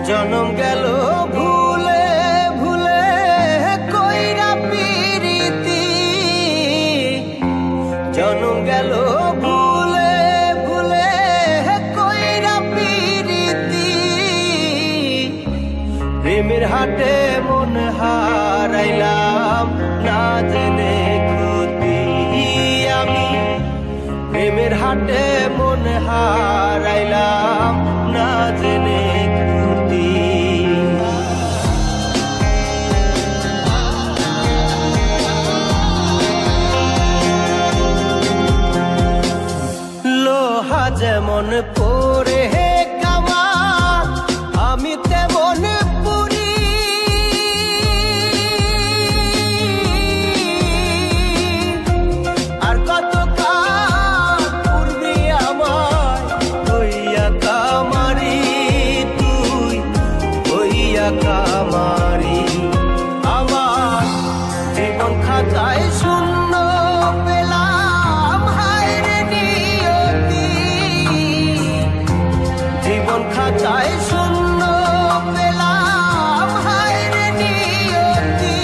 জনম গেল ভুলে ভুলে কইরা পিরিতি, জনম গেল ভুলে ভুলে কইরা পিরিতি। প্রেমের হাটে মন হারাইলাম না জেনে ক্ষতি আমি, প্রেমের হাটে মন হারাইলাম না জেনে ক্ষতি। লোহা যেমন পরে কামা আমি তেমন পুরি, আর কত কাল পূর্বে আমার হইয়া কামারি, তুই হইয়া কামারি। আমার জীবন খাতায় শূন্য পেলাম হায় রে নিয়তি, জীবন খাতায় শূন্য পেলাম হায় রে নিয়তি।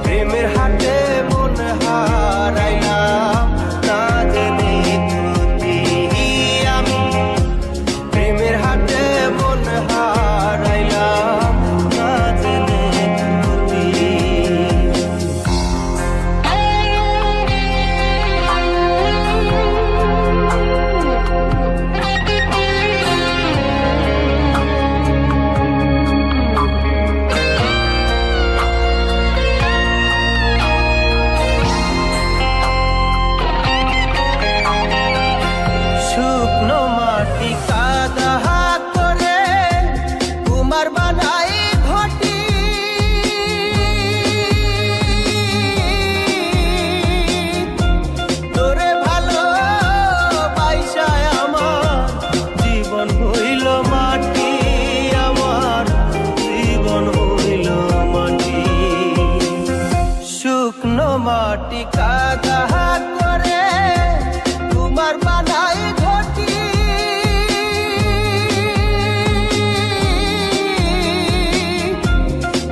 প্রেমের হাটে মন হারাইলাম না জেনে ক্ষতি আমি, প্রেমের হাটে মন হারাইলাম না জেনে ক্ষতি। শুকনো মাটি কাদা করে কুমার বানাই ঘটি, তোরে ভালো বাইসায় আমার জীবন হইল মাটি, আমার জীবন হইল মাটি। শুকনো মাটি কাদা করে কুমার বানাই ঘটি,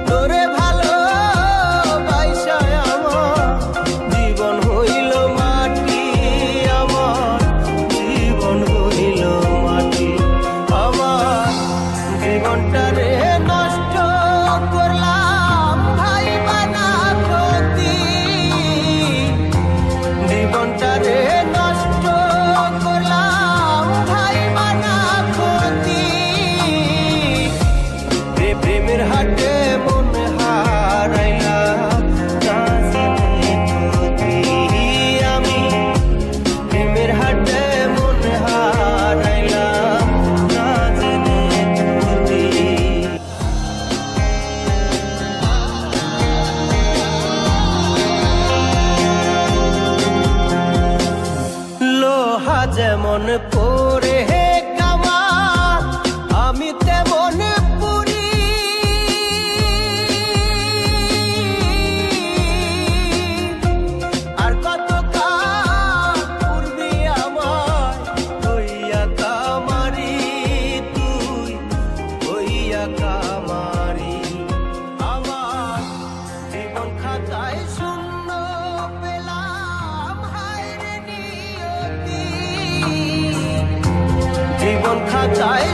তোরে ভালো বাইসায় আমার জীবন হইল মাটি, আমার জীবন হইল মাটি। আমার জীবনটারে নষ্ট করলাম ভাই বানা ক্ষতি, জীবনটারে নষ্ট করলাম ভাই বানা ক্ষতি। প্রেমের হাটে মন হারাইলাম না জেনে ক্ষতি আমি, প্রেমের হাটে মন হারাইলাম না জেনে ক্ষতি। লোহা যেমন পরে কামা আমি তেমন পুরি, আর কত কাল পূর্বে আমার হইয়া কামারি, তুই হইয়া কামারি। আমার জীবন খাতায় শূন্য পেলাম হায় রে নিয়তি, জীবন খাতায়